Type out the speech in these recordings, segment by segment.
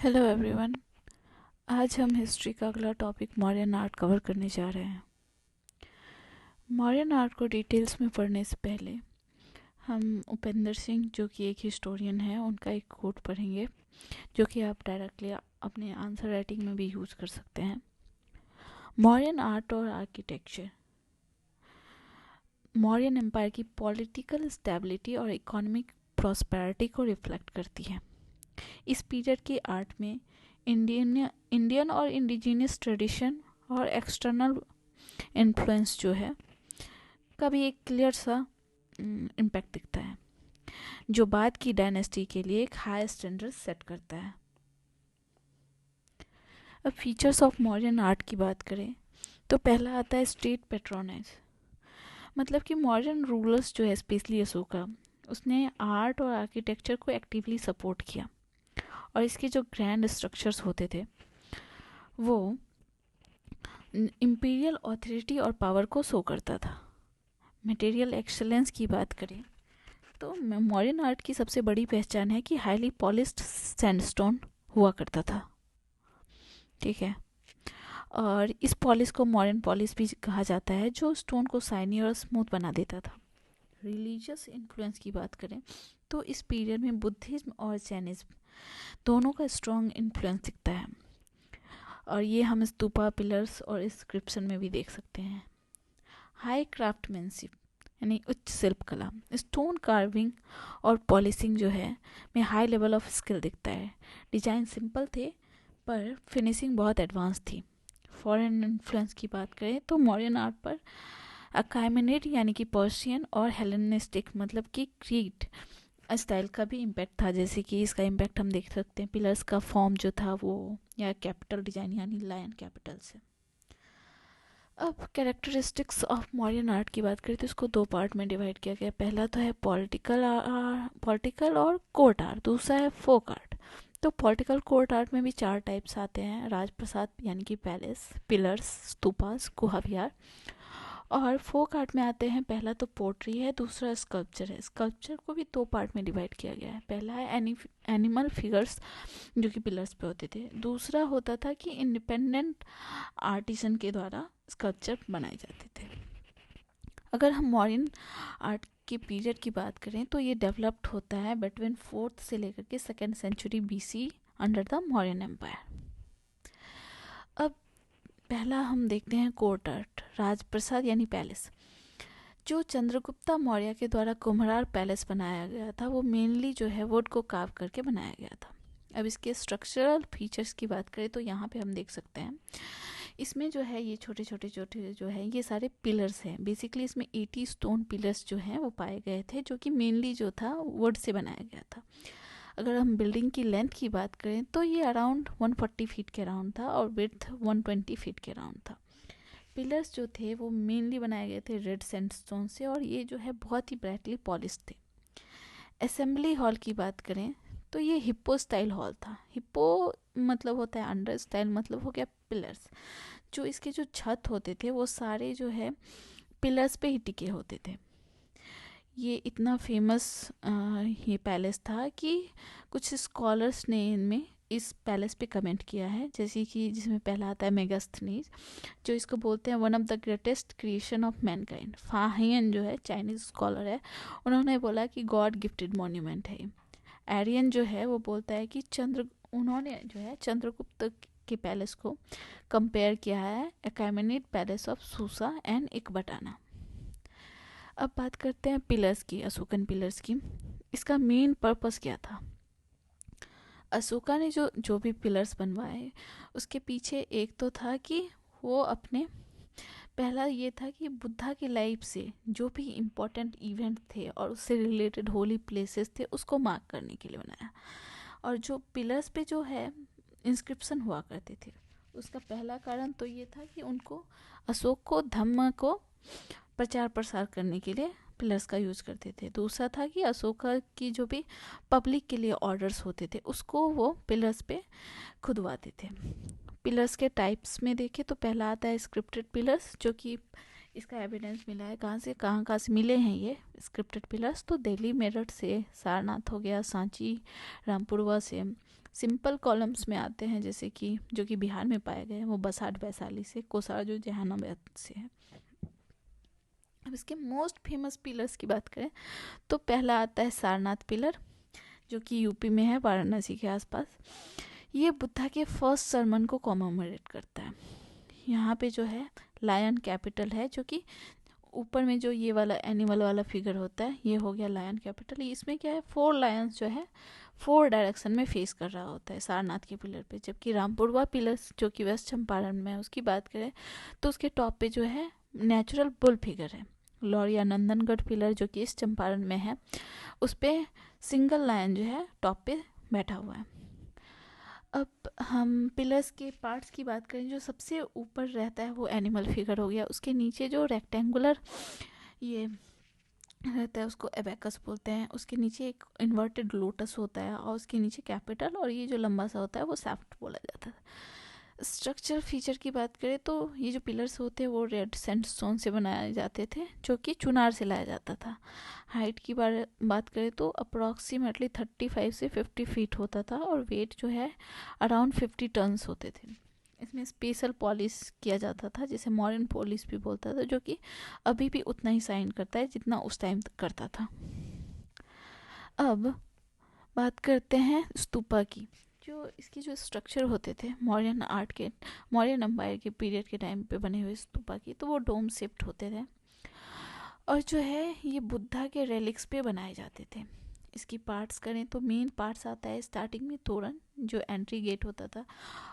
Hello everyone. आज हम history का अगला टॉपिक मौर्यन आर्ट कवर करने जा रहे हैं। मौर्यन आर्ट को डिटेल्स में पढ़ने से पहले हम उपेंद्र सिंह, जो कि एक हिस्टोरियन है, उनका एक कोट पढ़ेंगे, जो कि आप डायरेक्टली अपने आंसर राइटिंग में भी यूज़ कर सकते हैं। मौर्यन आर्ट और आर्किटेक्चर मौर्यन एम्पायर की पॉलिटिकल स्टेबिलिटी और इकोनॉमिक प्रॉस्पेरिटी को रिफ्लेक्ट करती है। इस पीरियड की आर्ट में इंडियन और इंडिजीनियस ट्रेडिशन और एक्सटर्नल इन्फ्लुएंस जो है का भी एक क्लियर सा इम्पैक्ट दिखता है, जो बाद की डायनेस्टी के लिए एक हाई स्टैंडर्ड सेट करता है। अब फीचर्स ऑफ मॉडर्न आर्ट की बात करें तो पहला आता है स्टेट पेट्रोनेज। मतलब कि मॉडर्न रूलर्स जो है, स्पेशली अशोका, उसने आर्ट और आर्किटेक्चर को एक्टिवली सपोर्ट किया, और इसके जो ग्रैंड स्ट्रक्चर्स होते थे वो इम्पीरियल ऑथोरिटी और पावर को शो करता था। मटेरियल एक्सेलेंस की बात करें तो मॉडर्न आर्ट की सबसे बड़ी पहचान है कि हाईली पॉलिश्ड सैंडस्टोन हुआ करता था। ठीक है, और इस पॉलिश को मॉडर्न पॉलिश भी कहा जाता है, जो स्टोन को शाइनी और स्मूथ बना देता था। रिलीजियस इन्फ्लुएंस की बात करें तो इस पीरियड में बुद्धिज्म और जैनिज्म दोनों का स्ट्रॉन्ग इन्फ्लुएंस दिखता है, और ये हम स्तूपा, पिलर्स और इंस्क्रिप्शन में भी देख सकते हैं। हाई क्राफ्टमैनशिप यानी उच्च शिल्प कला, स्टोन कार्विंग और पॉलिशिंग जो है में हाई लेवल ऑफ स्किल दिखता है। डिजाइन सिंपल थे पर फिनिशिंग बहुत एडवांस थी। फॉरेन इन्फ्लुएंस की बात करें तो मॉडर्न आर्ट पर अकायमेनिड यानी कि पर्शियन और हेलेनिस्टिक मतलब कि क्रीट स्टाइल का भी इम्पैक्ट था। जैसे कि इसका इम्पैक्ट हम देख सकते हैं पिलर्स का फॉर्म जो था वो, या कैपिटल डिजाइन यानी लायन कैपिटल से। अब कैरेक्टरिस्टिक्स ऑफ मॉडर्न आर्ट की बात करें तो इसको दो पार्ट में डिवाइड किया गया। पहला तो है पॉलिटिकल और कोर्ट आर्ट, दूसरा है फोक आर्ट। तो पॉलिटिकल कोर्ट आर्ट में भी चार टाइप्स आते हैं: राजप्रसाद यानी कि पैलेस, पिलर्स, स्तूपास, गुहा विहार। और फोक आर्ट में आते हैं, पहला तो पोट्री है, दूसरा स्कल्पचर है। स्कल्पचर को भी दो पार्ट में डिवाइड किया गया है। पहला है एनिमल फिगर्स जो कि पिलर्स पे होते थे। दूसरा होता था कि इंडिपेंडेंट आर्टिसन के द्वारा स्कल्पचर बनाए जाते थे। अगर हम मॉडर्न आर्ट के पीरियड की बात करें तो ये डेवलप्ड होता है बिटवीन 4th से लेकर के 2nd century BC under the Mauryan empire. अब पहला हम देखते हैं कोर्ट आर्ट, राजप्रसाद यानी पैलेस। जो चंद्रगुप्ता मौर्य के द्वारा कुम्हरार पैलेस बनाया गया था वो मेनली जो है वुड को कार्व करके बनाया गया था। अब इसके स्ट्रक्चरल फीचर्स की बात करें तो यहाँ पे हम देख सकते हैं, इसमें जो है ये छोटे छोटे छोटे जो है ये सारे पिलर्स हैं। बेसिकली इसमें 80 स्टोन पिलर्स जो हैं वो पाए गए थे, जो कि मेनली जो था वुड से बनाया गया था। अगर हम बिल्डिंग की लेंथ की बात करें तो ये अराउंड 140 फीट के अराउंड था और विड्थ 120 फीट के अराउंड था। पिलर्स जो थे वो मेनली बनाए गए थे रेड सैंडस्टोन से, और ये जो है बहुत ही ब्राइटली पॉलिश थे। असेंबली हॉल की बात करें तो ये हिप्पो स्टाइल हॉल था। हिप्पो मतलब होता है अंडर, स्टाइल मतलब हो गया पिलर्स। जो इसके जो छत होते थे वो सारे जो है पिलर्स पे ही टिके होते थे। ये इतना फेमस ये पैलेस था कि कुछ स्कॉलर्स ने इनमें इस पैलेस पे कमेंट किया है, जैसे कि जिसमें पहला आता है मेगास्थनीज, जो इसको बोलते हैं one of the greatest creation of mankind. Fahien जो है चाइनीज स्कॉलर है, उन्होंने बोला कि गॉड गिफ्टेड मॉन्यूमेंट है। एरियन जो है वो बोलता है कि उन्होंने जो है चंद्रगुप्त के पैलेस को कंपेयर किया है अकैमेनिड पैलेस ऑफ सूसा एंड इकबटाना। अब बात करते हैं पिलर्स की, अशोकन पिलर्स की। इसका मेन पर्पस क्या था? अशोका ने जो जो भी पिलर्स बनवाए उसके पीछे एक तो था कि वो अपने, पहला ये था कि बुद्धा की लाइफ से जो भी इम्पोर्टेंट इवेंट थे और उससे रिलेटेड होली प्लेसेस थे उसको मार्क करने के लिए बनाया। और जो पिलर्स पे जो है इंस्क्रिप्शन हुआ करते थे, उसका पहला कारण तो ये था कि उनको अशोक को धम्म को प्रचार प्रसार करने के लिए पिलर्स का यूज़ करते थे। दूसरा था कि अशोका की जो भी पब्लिक के लिए ऑर्डर्स होते थे उसको वो पिलर्स पे खुदवाते थे। पिलर्स के टाइप्स में देखें तो पहला आता है स्क्रिप्टेड पिलर्स, जो कि इसका एविडेंस मिला है कहाँ से मिले हैं ये स्क्रिप्टेड पिलर्स। तो दिल्ली मेरठ से, सारनाथ हो गया, सांची, रामपुरवा से सिंपल कॉलम्स में आते हैं, जैसे कि जो कि बिहार में पाए गए हैं वो बसाठ वैशाली से, कोसार जो जहानाबाद से है। अब इसके मोस्ट फेमस पिलर्स की बात करें तो पहला आता है सारनाथ पिलर, जो कि यूपी में है, वाराणसी के आसपास। ये बुद्धा के फर्स्ट सरमन को कॉमेमोरेट करता है। यहाँ पे जो है लायन कैपिटल है, जो कि ऊपर में जो ये वाला एनिमल वाला फिगर होता है, ये हो गया लायन कैपिटल। इसमें क्या है, 4 लायंस जो है 4 डायरेक्शन में फेस कर रहा होता है सारनाथ के पिलर पे। जबकि रामपुरवा पिलर जो कि वेस्ट चंपारण में है, उसकी बात करें तो उसके टॉप पे जो है नेचुरल बुल फिगर है। लौरिया नंदनगढ़ पिलर जो कि इस चंपारण में है, उस पर सिंगल लायन जो है टॉप पे बैठा हुआ है। अब हम पिलर्स के पार्ट्स की बात करें, जो सबसे ऊपर रहता है वो एनिमल फिगर हो गया। उसके नीचे जो रेक्टेंगुलर ये रहता है उसको एबेकस बोलते हैं। उसके नीचे एक इन्वर्टेड लोटस होता है और उसके नीचे कैपिटल, और ये जो लंबा सा होता है वो सैफ्ट बोला जाता है। स्ट्रक्चर फीचर की बात करें तो ये जो पिलर्स होते हैं वो रेड सैंडस्टोन से बनाए जाते थे, जो कि चुनार से लाया जाता था। हाइट की बात करें तो अप्रॉक्सीमेटली 35 से 50 फीट होता था, और वेट जो है अराउंड 50 टन्स होते थे। इसमें स्पेशल पॉलिश किया जाता था, जिसे मॉडर्न पॉलिश भी बोलता था, जो कि अभी भी उतना ही साइन करता है जितना उस टाइम करता था। अब बात करते हैं स्तूपा की। जो इसके जो स्ट्रक्चर होते थे मौर्यन एम्पायर के पीरियड के टाइम पे बने हुए स्तूपा की, तो वो डोम शेप्ड होते थे, और जो है ये बुद्धा के रेलिक्स पे बनाए जाते थे। इसकी पार्ट्स करें तो मेन पार्ट्स आता है स्टार्टिंग में तोरण, जो एंट्री गेट होता था,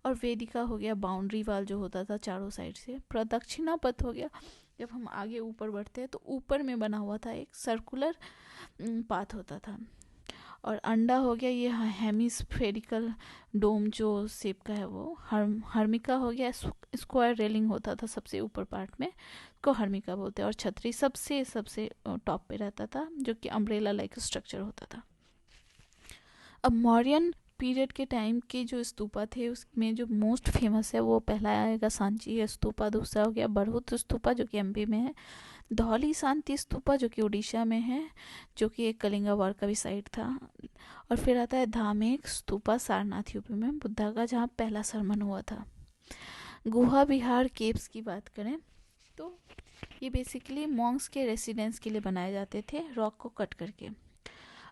और वेदिका हो गया, बाउंड्री वाल जो होता था चारों साइड से। प्रदक्षिणा पथ हो गया, जब हम आगे ऊपर बढ़ते हैं तो ऊपर में बना हुआ था एक सर्कुलर पाथ होता था। और अंडा हो गया, ये हेमिस्फेरिकल डोम जो शेप का है वो। हर्मिका हो गया, स्क्वायर रेलिंग होता था सबसे ऊपर पार्ट में, को हर्मिका बोलते हैं। और छतरी सबसे सबसे टॉप पे रहता था, जो कि अम्ब्रेला लाइक स्ट्रक्चर होता था। अब मौर्यन पीरियड के टाइम के जो स्तूपा थे उसमें जो मोस्ट फेमस है वो पहला आएगा सांची स्तूपा, दूसरा हो गया बरहुत स्तूपा जो कि एमपी में है, धौली शांति स्तूपा जो कि उड़ीसा में है, जो कि एक कलिंगा वार का भी साइट था, और फिर आता है धामेक स्तूपा सारनाथ यूपी में, बुद्धा का जहाँ पहला सरमन हुआ था। गुहा विहार केव्स की बात करें तो ये बेसिकली मॉन्क्स के रेसिडेंस के लिए बनाए जाते थे, रॉक को कट करके।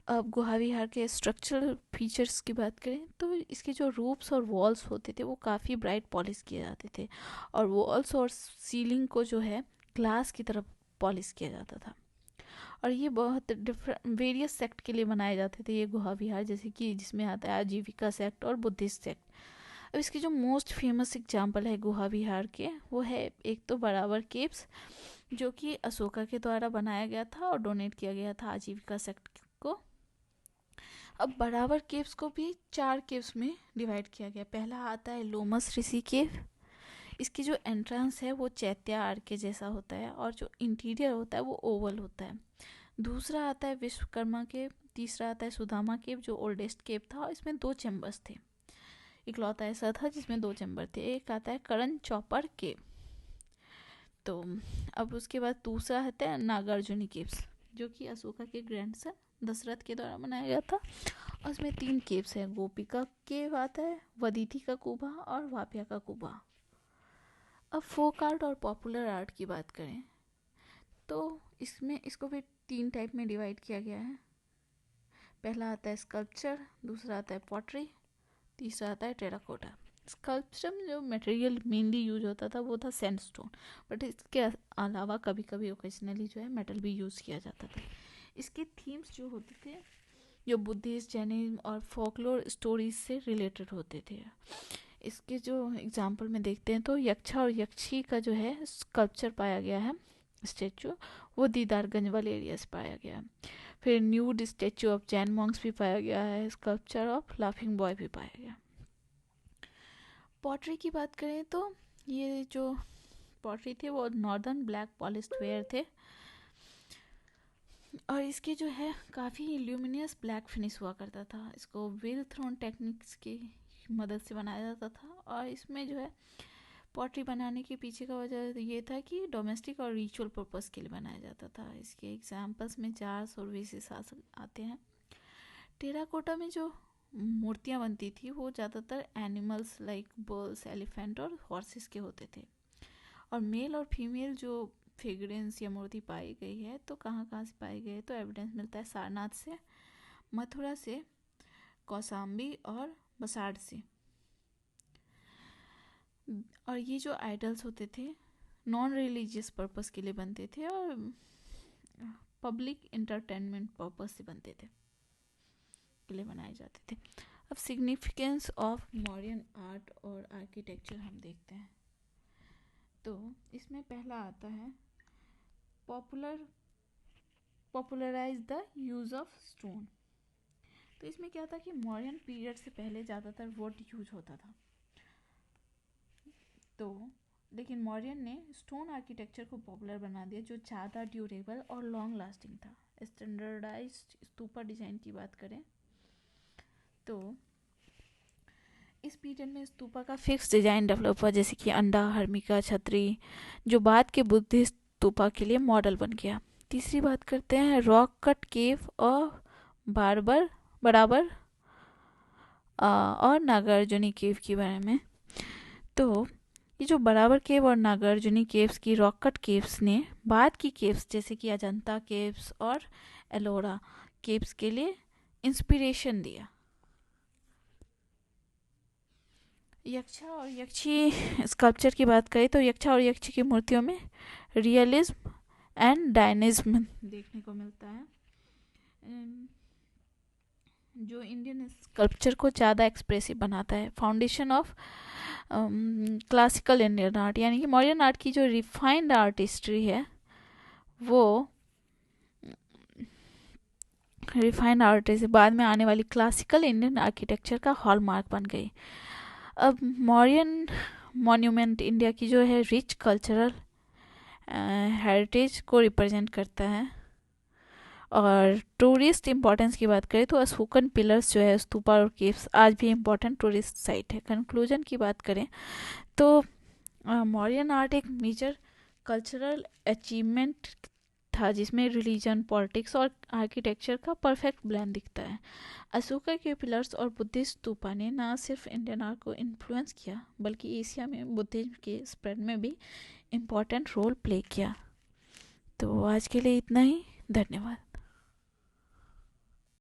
अब गुहा विहार के स्ट्रक्चरल फीचर्स की बात करें तो इसके जो रूफ्स और वॉल्स होते थे वो काफ़ी ब्राइट पॉलिश किए जाते थे, और वॉल्स और सीलिंग को जो है ग्लास की तरफ पॉलिश किया जाता था। और ये बहुत डिफरेंट वेरियस सेक्ट के लिए बनाए जाते थे ये गुहा विहार, जैसे कि जिसमें आता है आजीविका सेक्ट और बुद्धिस्ट सेक्ट। अब इसके जो मोस्ट फेमस एग्जाम्पल है गुहा विहार के, वो है एक तो बराबर केव्स, जो कि अशोका के द्वारा बनाया गया था और डोनेट किया गया था आजीविका सेक्ट को। अब बराबर केव्स को भी 4 केव्स में डिवाइड किया गया। पहला आता है लोमस ऋषि केव। इसकी जो एंट्रेंस है वो चैत्या आर्क के जैसा होता है, और जो इंटीरियर होता है वो ओवल होता है। दूसरा आता है विश्वकर्मा केव। तीसरा आता है सुदामा केव, जो ओल्डेस्ट केव था, और इसमें 2 चैम्बर्स थे, इकलौता ऐसा था जिसमें 2 चैम्बर थे। एक आता है करण चौपर केव। तो अब उसके बाद दूसरा आता है नागार्जुनी केव्स, जो कि अशोका के ग्रैंडसन दशरथ के द्वारा बनाया गया था, और उसमें 3 केव्स हैं। गोपिका केव आता है, वदीति का कुबा और वापिया का कुबा। अब फोक आर्ट और पॉपुलर आर्ट की बात करें तो इसमें इसको भी 3 टाइप में डिवाइड किया गया है। पहला आता है स्कल्पचर, दूसरा आता है पॉटरी, तीसरा आता है टेराकोटा। स्कल्पचर में जो मटेरियल मेनली यूज होता था वो था सैंडस्टोन, बट इसके अलावा कभी कभी ओकेजनली जो है मेटल भी यूज़ किया जाता था। इसके थीम्स जो होते थे जो बुद्धिस्ट, जैनिज्म और फोकलोर स्टोरीज से रिलेटेड होते थे। इसके जो एग्जाम्पल में देखते हैं तो यक्षा और यक्षी का जो है स्कल्पचर पाया गया है, स्टेचू, वो दीदारगंज वाले एरिया से पाया गया है। फिर nude statue of Jain Monks भी पाया गया है, स्कल्पचर ऑफ लाफिंग बॉय भी पाया गया। पॉटरी की बात करें तो ये जो पॉटरी थे वो नॉर्दर्न ब्लैक पॉलिश्ड वेयर थे, और इसके जो है काफ़ी ल्यूमिनियस ब्लैक फिनिश हुआ करता था। इसको व्हील थ्रोन टेक्निक्स की मदद से बनाया जाता था, और इसमें जो है पॉटरी बनाने के पीछे का वजह ये था कि डोमेस्टिक और रिचुअल पर्पस के लिए बनाया जाता था। इसके एग्जाम्पल्स में जार्स और वेसेस आते हैं। टेराकोटा में जो मूर्तियाँ बनती थी वो ज़्यादातर एनिमल्स लाइक बर्ड्स, एलिफेंट और हॉर्सेस के होते थे। और मेल और फीमेल जो फिगरेंस या मूर्ति पाई गई है तो कहाँ कहाँ से पाई गई है, तो एविडेंस मिलता है सारनाथ से, मथुरा से, कौसाम्बी और बसाड़ से। और ये जो आइडल्स होते थे नॉन रिलीजियस पर्पस के लिए बनते थे और पब्लिक इंटरटेनमेंट पर्पस से बनते थे, के लिए बनाए जाते थे। अब सिग्निफिकेंस ऑफ मॉडर्न आर्ट और आर्किटेक्चर हम देखते हैं। तो इसमें पहला आता है popularise the use of stone. तो इसमें क्या था कि मॉडर्न पीरियड से पहले ज़्यादातर वुड यूज होता था, तो लेकिन मॉडर्न ने स्टोन आर्किटेक्चर को पॉपुलर बना दिया जो ज़्यादा ड्यूरेबल और लॉन्ग लास्टिंग था। स्टैंडर्डाइज्ड स्तूपा डिज़ाइन की बात करें तो इस पीरियड में स्तूपा का फिक्स डिज़ाइन डेवलप हुआ, जैसे कि अंडा, हर्मिका, छतरी, जो बाद के बुद्धिस्ट स्तूपा के लिए मॉडल बन गया। तीसरी बात करते हैं रॉक कट केव और बराबर और नागार्जुनी केव के बारे में। तो ये जो बराबर केव और नागार्जुनी केव्स की रॉक कट केव्स ने बाद की केव्स जैसे कि अजंता केव्स और एलोरा केव्स के लिए इंस्पिरेशन दिया। यक्षा और यक्षी स्कल्पचर की बात करें तो यक्षा और यक्षी की मूर्तियों में रियलिज्म एंड डायनिज्म देखने को मिलता है, जो इंडियन स्कल्पचर को ज़्यादा एक्सप्रेसिव बनाता है। Foundation of classical Indian art, यानी कि मॉडर्न आर्ट की जो रिफाइंड आर्टिस्ट्री है वो रिफाइंड आर्टिस्ट बाद में आने वाली क्लासिकल इंडियन आर्किटेक्चर का हॉलमार्क बन गई। अब मॉडर्न मॉन्यूमेंट इंडिया की जो है रिच कल्चरल हेरिटेज को रिप्रेजेंट करता है। और टूरिस्ट इम्पोर्टेंस की बात करें तो अशोकन पिलर्स जो है स्तूपा और केव्स आज भी इम्पोर्टेंट टूरिस्ट साइट है। कंक्लूजन की बात करें तो मॉडर्न आर्ट एक मेजर कल्चरल अचीवमेंट था जिसमें रिलीजन, पॉलिटिक्स और आर्किटेक्चर का परफेक्ट ब्लेंड दिखता है। अशोका के पिलर्स और बुद्धिस्ट स्तूपा ने न सिर्फ इंडियन आर्ट को इन्फ्लुएंस किया बल्कि एशिया में बुद्धिज्म के स्प्रेड में भी इम्पोर्टेंट रोल प्ले किया। तो आज के लिए इतना ही, धन्यवाद।